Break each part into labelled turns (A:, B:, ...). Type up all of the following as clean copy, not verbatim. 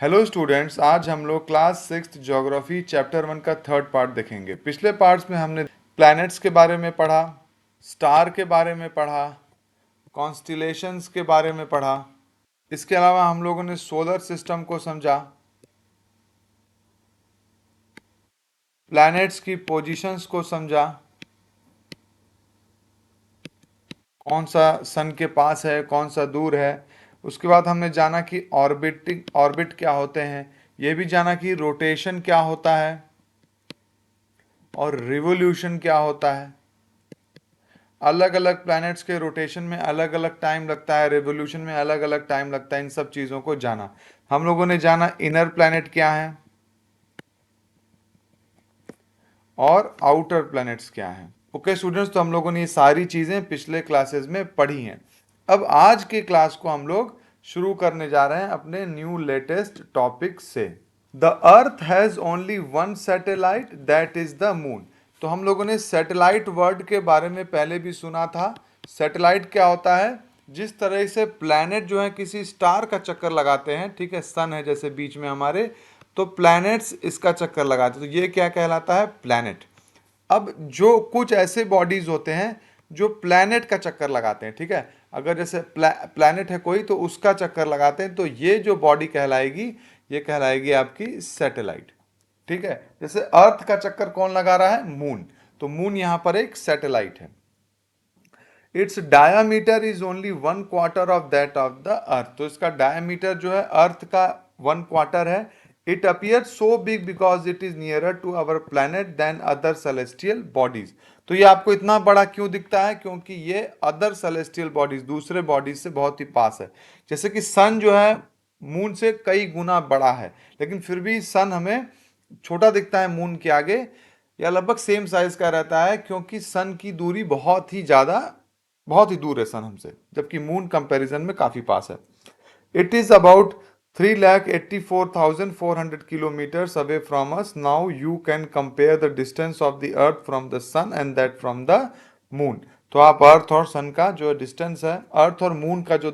A: Hello students, आज हम लोग क्लास सिक्स्थ ज्योग्राफी चैप्टर 1 का थर्ड पार्ट देखेंगे। पिछले पार्ट्स में हमने प्लैनेट्स के बारे में पढ़ा, स्टार के बारे में पढ़ा, कॉन्स्टिलेशंस के बारे में पढ़ा। इसके अलावा हम लोगों ने सोलर सिस्टम को समझा, प्लैनेट्स की पोजीशंस को समझा, कौन सा सन के पास है, कौन सा दूर है। उसके बाद हमने जाना कि ऑर्बिट क्या होते हैं, ये भी जाना कि रोटेशन क्या होता है और रिवोल्यूशन क्या होता है। अलग अलग प्लैनेट्स के रोटेशन में अलग अलग टाइम लगता है, रिवोल्यूशन में अलग अलग टाइम लगता है। इन सब चीज़ों को जाना। हम लोगों ने जाना इनर प्लैनेट क्या है और आउटर प्लैनेट्स क्या है। ओके स्टूडेंट्स, तो हम लोगों ने ये सारी चीज़ें पिछले क्लासेस में पढ़ी हैं। अब आज के क्लास को हम लोग शुरू करने जा रहे हैं अपने न्यू लेटेस्ट टॉपिक से। The earth has only one satellite that is the moon. तो हम लोगों ने सैटेलाइट वर्ड के बारे में पहले भी सुना था। सैटेलाइट क्या होता है? जिस तरह से प्लैनेट जो है किसी स्टार का चक्कर लगाते हैं, ठीक है, सन है जैसे बीच में हमारे, तो प्लैनेट्स इसका चक्कर लगाते हैं, तो ये क्या कहलाता है? प्लैनेट। अब जो कुछ ऐसे बॉडीज होते हैं जो प्लैनेट का चक्कर लगाते हैं, ठीक है, अगर जैसे प्लैनेट है कोई तो उसका चक्कर लगाते हैं, तो ये जो बॉडी कहलाएगी, ये कहलाएगी आपकी सैटेलाइट। ठीक है, जैसे अर्थ का चक्कर कौन लगा रहा है? मून। तो मून यहां पर एक सैटेलाइट है। Its diameter is only 1/4 of that of the earth. तो इसका डायामीटर जो है अर्थ का 1/4 है। It appear so big because it is nearer to our planet than other celestial bodies. तो ये आपको इतना बड़ा क्यों दिखता है? क्योंकि ये अदर सेलेस्टियल बॉडीज, दूसरे बॉडीज से बहुत ही पास है। जैसे कि सन जो है मून से कई गुना बड़ा है, लेकिन फिर भी सन हमें छोटा दिखता है मून के आगे, या लगभग सेम साइज का रहता है, क्योंकि सन की दूरी बहुत ही दूर है सन हमसे, जबकि मून कंपैरिजन में काफी पास है। It is about 3,84,400 kilometers away from us. Now you can compare the distance of the earth from the sun and that from the moon. तो आप अर्थ और सन का जो डिस्टेंस है, अर्थ और मून का जो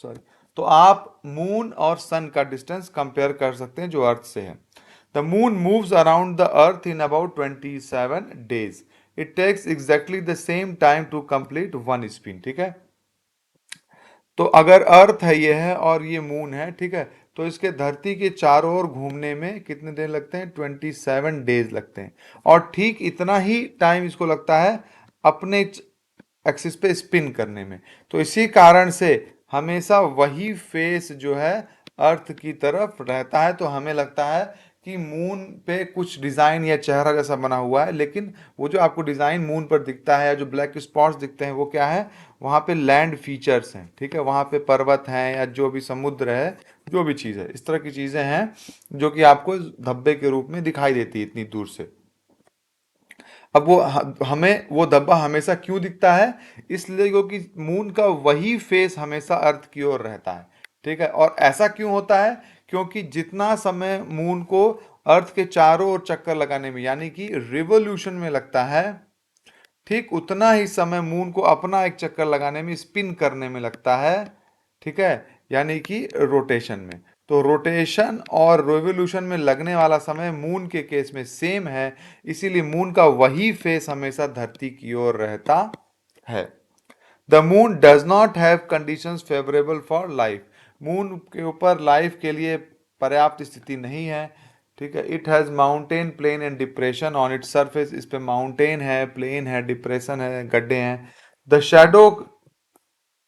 A: सॉरी, तो आप मून और सन का डिस्टेंस कंपेयर कर सकते हैं जो अर्थ से है। The moon moves around the earth in about 27 days. It takes exactly the same time to complete one spin. ठीक है, तो अगर अर्थ है ये है और ये मून है, ठीक है, तो इसके धरती के चारों ओर घूमने में कितने दिन लगते हैं? 27 डेज लगते हैं। और ठीक इतना ही टाइम इसको लगता है अपने एक्सिस पे स्पिन करने में। तो इसी कारण से हमेशा वही फेस जो है अर्थ की तरफ रहता है। तो हमें लगता है कि मून पे कुछ डिजाइन या चेहरा जैसा बना हुआ है, लेकिन वो जो आपको डिजाइन मून पर दिखता है या जो ब्लैक स्पॉट्स दिखते हैं, वो क्या है? वहाँ पे लैंड फीचर्स हैं। ठीक है, वहाँ पे पर्वत हैं या जो भी समुद्र है, जो भी चीज़ है, इस तरह की चीज़ें हैं जो कि आपको धब्बे के रूप में दिखाई देती है इतनी दूर से। अब वो हमें वो धब्बा हमेशा क्यों दिखता है? इसलिए क्योंकि मून का वही फेस हमेशा अर्थ की ओर रहता है। ठीक है, और ऐसा क्यों होता है? क्योंकि जितना समय मून को अर्थ के चारों ओर चक्कर लगाने में, यानी कि रिवोल्यूशन में लगता है, ठीक उतना ही समय मून को अपना एक चक्कर लगाने में, स्पिन करने में लगता है। ठीक है, यानी कि रोटेशन में। तो रोटेशन और रिवोल्यूशन में लगने वाला समय मून के केस में सेम है, इसीलिए मून का वही फेस हमेशा धरती की ओर रहता है। The moon does not have conditions favourable for life. Moon के ऊपर लाइफ के लिए पर्याप्त स्थिति नहीं है। ठीक है, it has mountain, plain and depression on its surface. इस पे माउंटेन है, प्लेन है, डिप्रेशन है, गड्ढे हैं। The shadow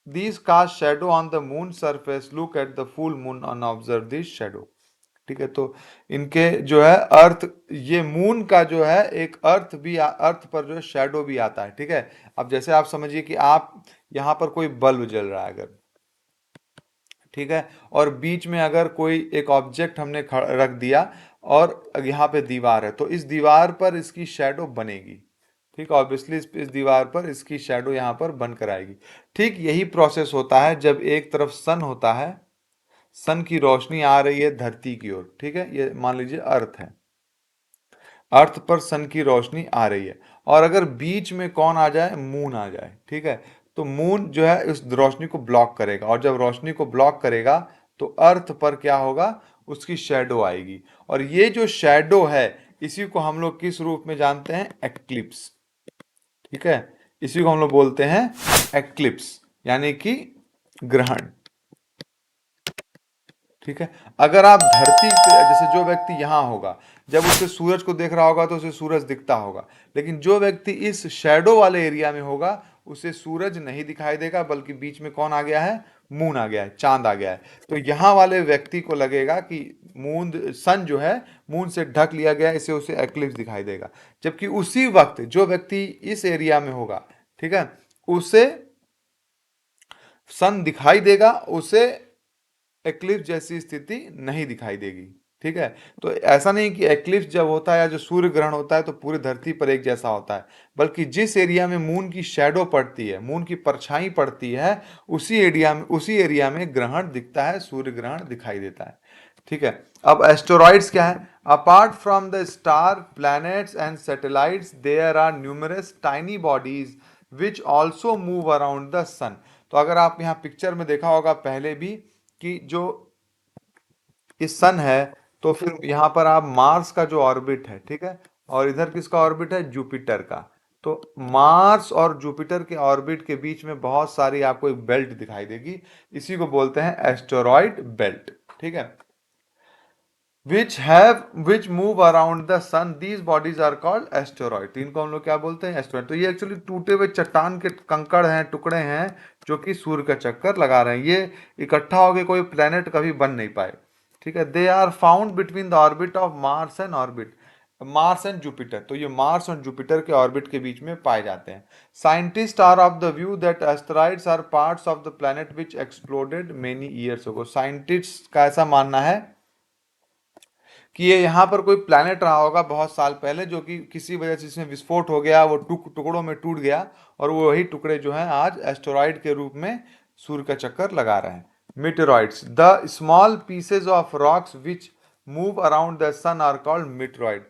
A: These cast shadow on the moon surface. Look at the full moon and observe this shadow. ठीक है, तो इनके जो है अर्थ, ये मून का जो है एक अर्थ भी, अर्थ पर जो है शेडो भी आता है। ठीक है, अब जैसे आप समझिए कि आप यहाँ पर कोई बल्ब जल रहा है अगर, ठीक है, और बीच में अगर कोई एक ऑब्जेक्ट हमने रख दिया और यहाँ पे दीवार है, तो इस दीवार पर इसकी शेडो बनेगी। ठीक, ऑब्वियसली इस दीवार पर इसकी शेडो यहाँ पर बनकर आएगी। ठीक यही प्रोसेस होता है जब एक तरफ सन होता है, सन की रोशनी आ रही है धरती की ओर। ठीक है, ये मान लीजिए अर्थ है, अर्थ पर सन की रोशनी आ रही है, और अगर बीच में कौन आ जाए? मून आ जाए। ठीक है, तो मून जो है उस रोशनी को ब्लॉक करेगा, और जब रोशनी को ब्लॉक करेगा तो अर्थ पर क्या होगा, उसकी शेडो आएगी। और ये जो शेडो है इसी को हम लोग किस रूप में जानते हैं, एक्लिप्स। ठीक है, इसी को हम लोग बोलते हैं एक्लिप्स, यानी कि ग्रहण। ठीक है, अगर आप धरती पे, जैसे जो व्यक्ति यहाँ होगा, जब उसे सूरज को देख रहा होगा तो उसे सूरज दिखता होगा, लेकिन जो व्यक्ति इस शैडो वाले एरिया में होगा उसे सूरज नहीं दिखाई देगा, बल्कि बीच में कौन आ गया है, मून आ गया है, चांद आ गया है। तो यहाँ वाले व्यक्ति को लगेगा कि मून, सन जो है मून से ढक लिया गया है, इसे उसे एक्लिप्स दिखाई देगा। जबकि उसी वक्त जो व्यक्ति इस एरिया में होगा, ठीक है, उसे सन दिखाई देगा, उसे एक्लिप्स जैसी स्थिति नहीं दिखाई देगी। ठीक है, तो ऐसा नहीं कि एक्लिप्स जब होता है या जो सूर्य ग्रहण होता है तो पूरी धरती पर एक जैसा होता है, बल्कि जिस एरिया में मून की शैडो पड़ती है, मून की परछाई पड़ती है, उसी एरिया में ग्रहण दिखता है, सूर्य ग्रहण दिखाई देता है। ठीक है, अब एस्टेरॉइड्स क्या है, apart from the star, planets and satellites, there are numerous tiny bodies which also move around the sun. तो अगर आप यहाँ पिक्चर में देखा होगा पहले भी कि जो इस सन है, तो फिर यहाँ पर आप मार्स का जो ऑर्बिट है, ठीक है, और इधर किसका ऑर्बिट है, जुपिटर का। तो मार्स और जुपिटर के ऑर्बिट के बीच में बहुत सारी आपको एक बेल्ट दिखाई देगी, इसी को बोलते हैं एस्टेरॉइड बेल्ट। ठीक है, which move around the sun, these bodies are called asteroid। तो इनको हम लोग क्या बोलते हैं, एस्टेरॉइड। तो ये एक्चुअली टूटे हुए चट्टान के कंकड़ हैं, टुकड़े हैं, जो कि सूर्य का चक्कर लगा रहे हैं। ये इकट्ठा होकर कोई प्लेनेट कभी बन नहीं पाए। ठीक है, they are found between the orbit of Mars and Jupiter. तो ये मार्स और जुपिटर के ऑर्बिट के बीच में पाए जाते हैं। Scientist are of the view that asteroids are parts of the planet which exploded many years ago. Scientist का ऐसा मानना है कि ये यहाँ पर कोई प्लैनेट रहा होगा बहुत साल पहले, जो कि किसी वजह से इसमें विस्फोट हो गया, वो टुकड़ों में टूट गया, और वो वही टुकड़े जो हैं आज एस्टेरॉइड के रूप में सूर्य का चक्कर लगा रहे हैं। Meteoroids, the small pieces of rocks which move around the sun are called meteoroid.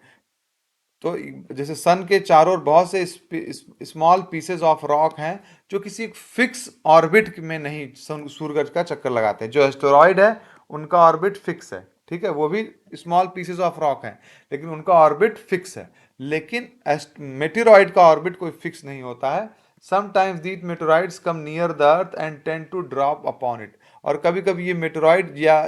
A: तो जैसे सन के चारों ओर बहुत से स्मॉल पीसेज ऑफ रॉक हैं जो किसी फिक्स ऑर्बिट में नहीं सूर्य का चक्कर लगाते हैं। जो एस्टेरॉइड है उनका ऑर्बिट फिक्स है, ठीक है, वो भी स्मॉल पीसेज ऑफ रॉक हैं, लेकिन उनका ऑर्बिट फिक्स है। लेकिन मेटेरॉइड का ऑर्बिट कोई फिक्स नहीं होता है। Sometimes these meteoroids come near the earth and tend to drop upon it. और कभी कभी ये मेटेरॉइड या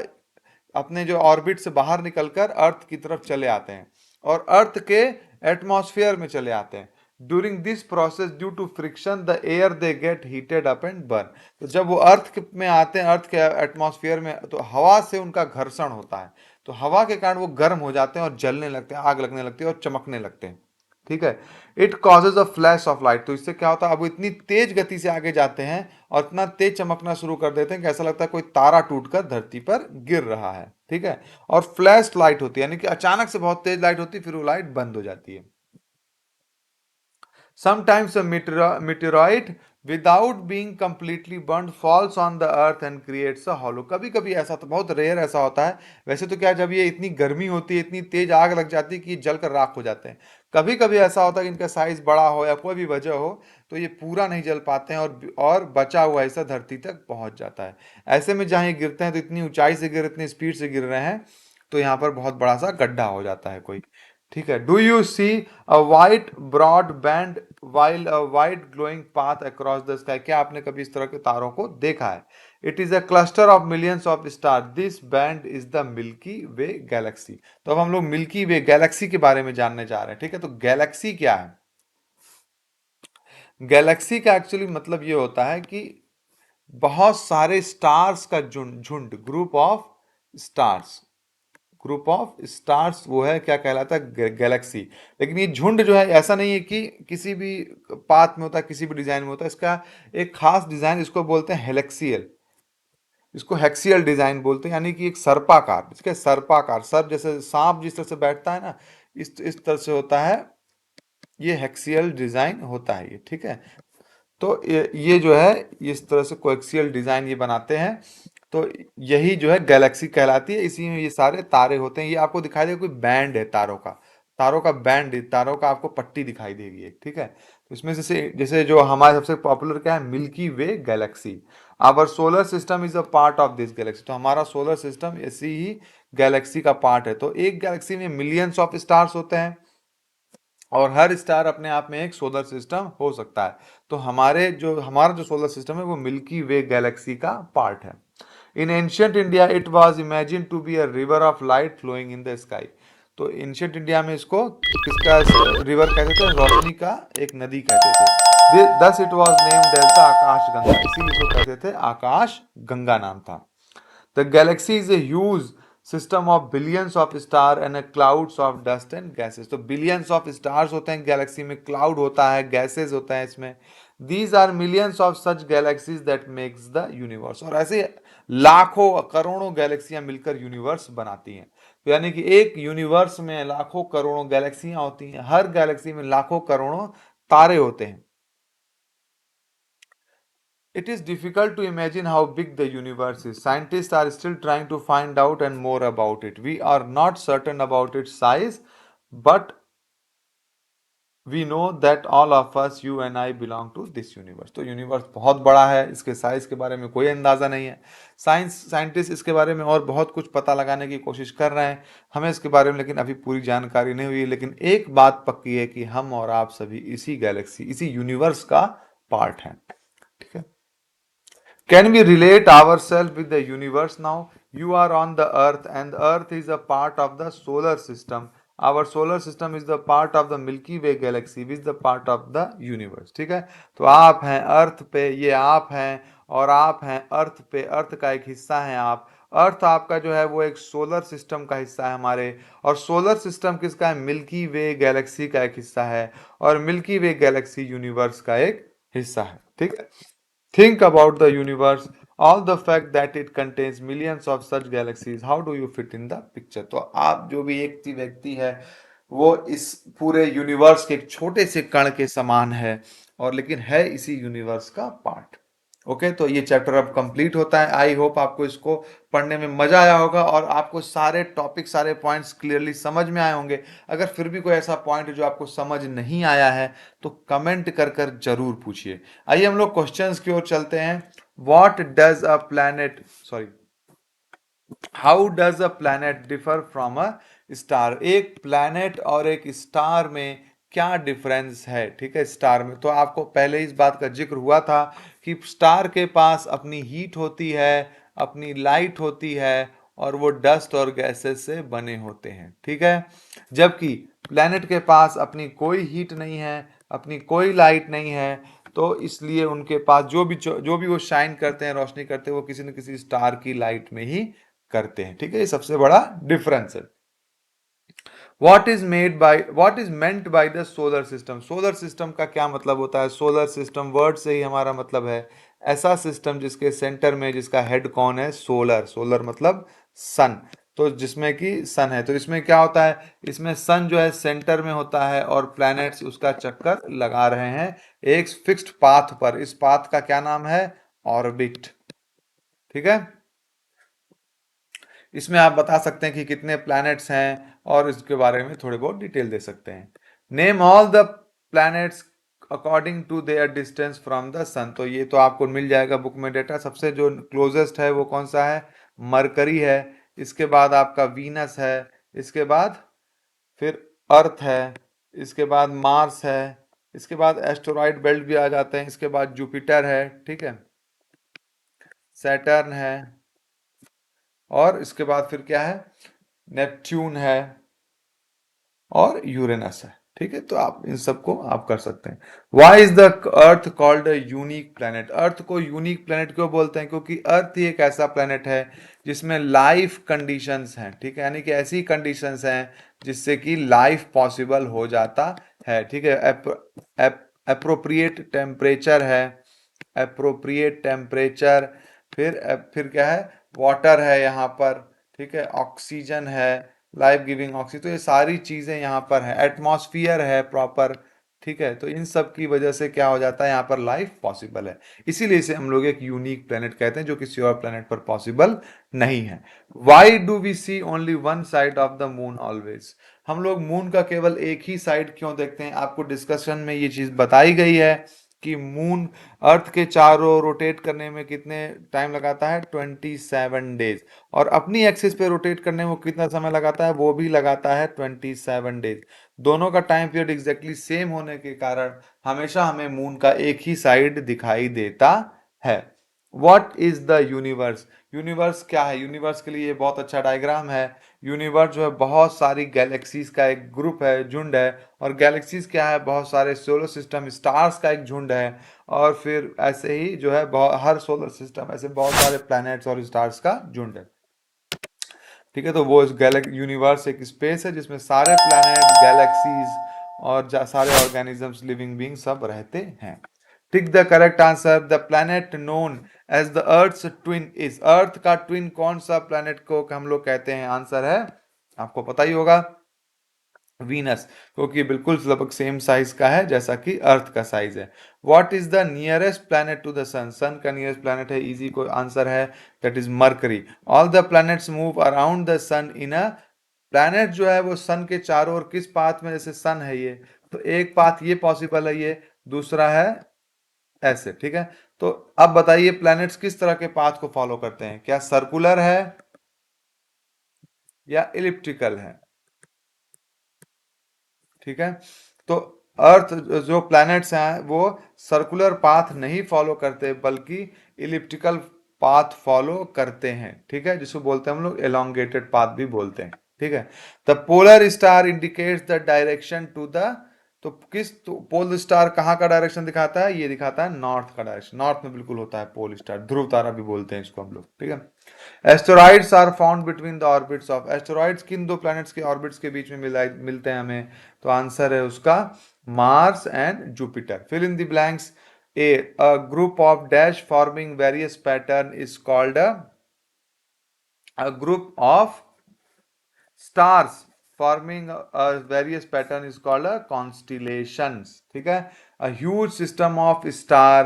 A: अपने जो ऑर्बिट से बाहर निकलकर अर्थ की तरफ चले आते हैं और अर्थ के एटमॉस्फेयर में चले आते हैं। During this process, due to friction, the air they get heated up and burn. तो जब वो में आते हैं, अर्थ के एटमॉस्फेयर में, तो हवा से उनका घर्षण होता है, तो हवा के कारण वो गर्म हो जाते हैं और जलने लगते हैं, आग लगने लगती है और चमकने लगते हैं। ठीक है, it causes a flash of light. तो इससे क्या होता है, अब वो इतनी तेज गति से आगे जाते हैं और इतना तेज चमकना शुरू कर देते हैं कि ऐसा लगता है कोई तारा टूटकर धरती पर गिर रहा है। ठीक है, और फ्लैश लाइट होती है, यानी कि अचानक से बहुत तेज लाइट होती है, फिर वो लाइट बंद हो जाती है। Sometimes a meteorite, without being completely burned, falls on the earth and creates a hollow। कभी कभी ऐसा, तो बहुत रेयर ऐसा होता है। वैसे तो क्या, जब ये इतनी गर्मी होती है, इतनी तेज आग लग जाती है कि जलकर राख हो जाते हैं। कभी कभी ऐसा होता है कि इनका साइज बड़ा हो या कोई भी वजह हो, तो ये पूरा नहीं जल पाते हैं और बचा हुआ हिस्सा धरती तक पहुंच जाता है। ऐसे में जहाँ ये गिरते हैं तो इतनी ऊंचाई से इतनी स्पीड से गिर रहे हैं, तो यहाँ पर बहुत बड़ा सा गड्ढा हो जाता है कोई। ठीक है, do you see a white broad band while a white glowing path across the sky. क्या आपने कभी इस तरह के तारों को देखा है? It is a cluster of millions of star, this band is the milky Way Galaxy. तो अब हम लोग मिल्की वे गैलेक्सी के बारे में जानने जा रहे हैं। ठीक है, तो गैलेक्सी क्या है? गैलेक्सी का एक्चुअली मतलब ये होता है कि बहुत सारे स्टार्स का झुंड झुंड, स्टार्स ग्रुप ऑफ स्टार्स, वो है क्या कहलाता है, गैलेक्सी। लेकिन ये झुंड जो है, ऐसा नहीं है कि किसी भी पाथ में होता है, किसी भी डिजाइन में होता है। इसका एक खास डिजाइन, इसको बोलते हैं हेलेक्सियल, इसको हेक्सियल डिजाइन बोलते हैं, यानी कि एक सर्पाकार, इसके सर्पाकार, सर्प जैसे सांप जिस तरह से बैठता है ना, इस तरह से होता है, ये हेक्सियल डिजाइन होता है ये। ठीक है, तो ये जो है, इस तरह से कोएक्सियल डिजाइन ये बनाते हैं। तो यही जो है गैलेक्सी कहलाती है, इसी में ये सारे तारे होते हैं। ये आपको दिखाई देगा कोई बैंड है तारों का, तारों का आपको पट्टी दिखाई देगी एक। ठीक है, तो इसमें जैसे जैसे जो हमारे सबसे पॉपुलर क्या है, Milky Way galaxy. Our solar system is a part of this galaxy, तो हमारा सोलर सिस्टम ऐसी ही गैलेक्सी का पार्ट है। तो एक गैलेक्सी में मिलियंस ऑफ स्टार्स होते हैं और हर स्टार अपने आप में एक सोलर सिस्टम हो सकता है। तो हमारा जो सोलर सिस्टम है वो मिल्की वे गैलेक्सी का पार्ट है। In ancient India it was imagine to be a river of light flowing in the sky. तो एंशियंट इंडिया में इसको किसका रिवर कहते थे, रोशनी का एक नदी कहते थे। Thus it was named as the Akash Ganga, इसीलिए इसको कहते थे आकाश गंगा नाम था। The galaxy is a huge system of billions of stars and a clouds of dust and gases. तो billions of stars होते हैं गैलेक्सी में, cloud होता है, gases होता है इसमें। These are millions of such galaxies that makes the universe. और ऐसे लाखों करोड़ों गैलेक्सियां मिलकर यूनिवर्स बनाती हैं। तो यानी कि एक यूनिवर्स में लाखों करोड़ों गैलेक्सियां होती हैं, हर गैलेक्सी में लाखों करोड़ों तारे होते हैं। It is difficult to imagine how big the universe is. Scientists are still trying to find out and more about it. We are not certain about its size, but we know that all of us, you and I, belong to this universe. तो universe बहुत बड़ा है, इसके size के बारे में कोई अंदाजा नहीं है। साइंटिस्ट इसके बारे में और बहुत कुछ पता लगाने की कोशिश कर रहे हैं, हमें इसके बारे में लेकिन अभी पूरी जानकारी नहीं हुई है। लेकिन एक बात पक्की है कि हम और आप सभी इसी गैलेक्सी, इसी यूनिवर्स का पार्ट हैं। ठीक है। Can we relate ourselves with the universe now? You are on the earth and the earth is a part of the solar system. Our solar system is the part of the Milky Way galaxy, which is the part of the universe. ठीक है। तो आप हैं अर्थ पे, ये आप हैं और आप हैं अर्थ पे, अर्थ का एक हिस्सा हैं आप। अर्थ आपका जो है वो एक सोलर सिस्टम का हिस्सा है हमारे, और सोलर सिस्टम किसका है, मिल्की वे गैलेक्सी का एक हिस्सा है, और मिल्की वे गैलेक्सी यूनिवर्स का एक हिस्सा है। ठीक है। Think about the universe, all the fact that it contains millions of such galaxies. How do you fit in the picture? तो आप जो भी एक व्यक्ति है वो इस पूरे यूनिवर्स के एक छोटे से कण के समान है, और लेकिन है इसी यूनिवर्स का पार्ट। ओके, तो ये चैप्टर अब कंप्लीट होता है। आई होप आपको इसको पढ़ने में मजा आया होगा और आपको सारे टॉपिक, सारे पॉइंट्स क्लियरली समझ में आए होंगे। अगर फिर भी कोई ऐसा पॉइंट है जो आपको समझ नहीं आया है तो कमेंट कर कर जरूर पूछिए। आइए हम लोग क्वेश्चंस की ओर चलते हैं। What does a planet, sorry, how does a planet differ from a star? एक प्लैनेट और एक स्टार में क्या डिफरेंस है? ठीक है, स्टार में तो आपको पहले इस बात का जिक्र हुआ था कि स्टार के पास अपनी हीट होती है, अपनी लाइट होती है, और वो डस्ट और गैसेस से बने होते हैं। ठीक है, जबकि प्लैनेट के पास अपनी कोई हीट नहीं है, अपनी कोई लाइट नहीं है, तो इसलिए उनके पास जो भी वो शाइन करते हैं, रोशनी करते हैं, वो किसी न किसी स्टार की लाइट में ही करते हैं। ठीक है, ये सबसे बड़ा डिफरेंस है। What is meant by the solar system? Solar system का क्या मतलब होता है? सोलर सिस्टम वर्ड से ही हमारा मतलब है ऐसा सिस्टम जिसके सेंटर में, जिसका हेड कौन है? सोलर। सोलर मतलब सन, तो जिसमें कि सन है। तो इसमें क्या होता है, इसमें सन जो है सेंटर में होता है और प्लैनेट्स उसका चक्कर लगा रहे हैं एक फिक्स्ड पाथ पर। इस पाथ का क्या नाम है? ऑर्बिट। ठीक है, इसमें आप बता सकते हैं कि कितने प्लैनेट्स हैं और इसके बारे में थोड़े बहुत डिटेल दे सकते हैं। Name all the planets according to their distance from the sun. तो ये तो आपको मिल जाएगा बुक में डेटा। सबसे जो क्लोजेस्ट है वो कौन सा है? मरकरी है। इसके बाद आपका वीनस है, इसके बाद फिर अर्थ है, इसके बाद मार्स है, इसके बाद एस्टेरॉइड बेल्ट भी आ जाते हैं, इसके बाद जुपिटर है, ठीक है, सैटर्न है, और इसके बाद फिर क्या है? नेपच्यून है और यूरेनस है। ठीक है, तो आप इन सबको आप कर सकते हैं। Why is the earth called a unique planet? Earth को यूनिक प्लेनेट क्यों बोलते हैं? क्योंकि अर्थ ही एक ऐसा प्लेनेट है जिसमें लाइफ कंडीशंस हैं। ठीक है, यानी कि ऐसी कंडीशंस हैं जिससे कि लाइफ पॉसिबल हो जाता है। ठीक है, अप्रोप्रिएट टेम्परेचर है, अप्रोप्रिएट टेम्परेचर, फिर क्या है? वाटर है यहाँ पर, ठीक है, ऑक्सीजन है, लाइफ गिविंग ऑक्सीजन, तो ये सारी चीजें यहाँ पर है, एटमॉस्फियर है प्रॉपर। ठीक है, तो इन सब की वजह से क्या हो जाता है, यहाँ पर लाइफ पॉसिबल है। इसीलिए इसे हम लोग एक यूनिक प्लेनेट कहते हैं जो किसी और प्लेनेट पर पॉसिबल नहीं है। Why do we see only one side of the moon always? हम लोग मून का केवल एक ही साइड क्यों देखते हैं? आपको डिस्कशन में ये चीज बताई गई है कि मून अर्थ के चारों रोटेट करने में कितने टाइम लगाता है, 27 डेज। और अपनी एक्सिस पे रोटेट करने में वो कितना समय लगाता है, वो भी लगाता है 27 डेज। दोनों का टाइम पीरियड एग्जैक्टली सेम होने के कारण हमेशा हमें मून का एक ही साइड दिखाई देता है। What is the universe? Universe क्या है? यूनिवर्स के लिए ये बहुत अच्छा डायग्राम है। यूनिवर्स जो है बहुत सारी गैलेक्सीज का एक ग्रुप है, झुंड है। और गैलेक्सीज क्या है? बहुत सारे सोलर सिस्टम स्टार्स का एक झुंड है। और फिर ऐसे ही जो है हर सोलर सिस्टम ऐसे बहुत सारे प्लैनेट्स और स्टार्स का झुंड है। ठीक है, तो वो इस गैलेक्सी यूनिवर्स एक स्पेस है जिसमें सारे प्लैनेट, गैलेक्सीज और सारे ऑर्गेनिजम्स, लिविंग बींग सब रहते हैं। Tick the correct answer. The planet known as the earth's twin is. Earth का ट्विन कौन सा प्लैनेट को हम लोग कहते हैं? आंसर है, आपको पता ही होगा, वीनस, क्योंकि बिल्कुल लगभग सेम साइज का है जैसा कि अर्थ का साइज है। What is the nearest planet to the sun? Sun का नियरेस्ट प्लैनेट है, इजी को आंसर है, that is Mercury. All the planets move around the sun in a, planet जो है वो सन के चारों ओर किस पाथ में? जैसे सन है ये, तो एक पाथ ये पॉसिबल है, ये दूसरा है ऐसे। ठीक है, तो अब बताइए प्लैनेट्स किस तरह के पाथ को फॉलो करते हैं? क्या सर्कुलर है या इलिप्टिकल है? ठीक है, तो अर्थ जो प्लैनेट्स हैं वो सर्कुलर पाथ नहीं फॉलो करते बल्कि इलिप्टिकल पाथ फॉलो करते हैं। ठीक है, जिसको बोलते हैं हम लोग एलोंगेटेड पाथ भी बोलते हैं। ठीक है, the polar star indicates the direction to the, तो किस, तो पोल स्टार कहाँ का डायरेक्शन दिखाता है? ये दिखाता है नॉर्थ का डायरेक्शन। नॉर्थ में बिल्कुल होता है पोल स्टार, ध्रुव तारा भी बोलते हैं इसको हम लोग। ठीक है, asteroids are found between the orbits of, asteroids किन दो प्लैनेट्स के ऑर्बिट्स के बीच में मिलते हैं हमें? तो आंसर है उसका Mars and Jupiter. Fill in the blanks. A group of dash forming various pattern is called a group of stars forming a various pattern is called a constellations। ठीक है, a huge system of star,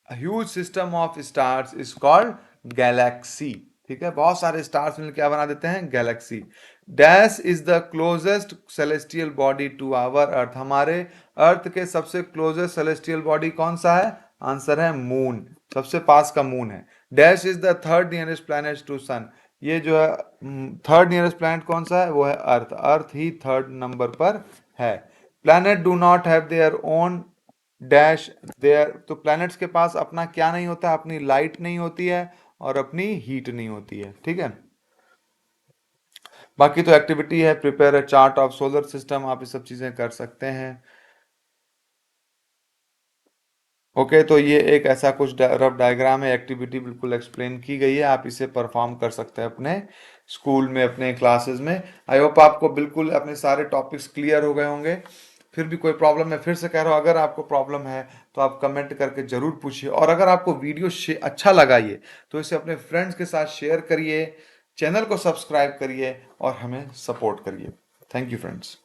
A: a huge system of stars is called galaxy। ठीक है, बहुत सारे stars मिलकर क्या बना देते हैं? Galaxy. Dash is the closest celestial body to our earth, हमारे अर्थ के सबसे क्लोजेस्ट सेलेस्टियल बॉडी कौन सा है? आंसर है मून, सबसे पास का मून है। Dash is the third nearest planet to sun, ये जो है थर्ड नियरेस्ट प्लैनेट कौन सा है? वो है अर्थ, अर्थ ही थर्ड नंबर पर है। Planet do not have their own dash there, तो प्लैनेट्स के पास अपना क्या नहीं होता? अपनी लाइट नहीं होती है और अपनी हीट नहीं होती है। ठीक है, बाकी तो एक्टिविटी है, prepare a chart of solar system, आप ये सब चीजें कर सकते हैं। ओके, तो ये एक ऐसा कुछ रफ डायग्राम है, एक्टिविटी बिल्कुल एक्सप्लेन की गई है, आप इसे परफॉर्म कर सकते हैं अपने स्कूल में, अपने क्लासेस में। आई होप आपको बिल्कुल अपने सारे टॉपिक्स क्लियर हो गए होंगे। फिर भी कोई प्रॉब्लम है, फिर से कह रहा हूँ, अगर आपको प्रॉब्लम है तो आप कमेंट करके जरूर पूछिए। और अगर आपको वीडियो अच्छा लगा ये, तो इसे अपने फ्रेंड्स के साथ शेयर करिए, चैनल को सब्सक्राइब करिए और हमें सपोर्ट करिए। Thank you friends.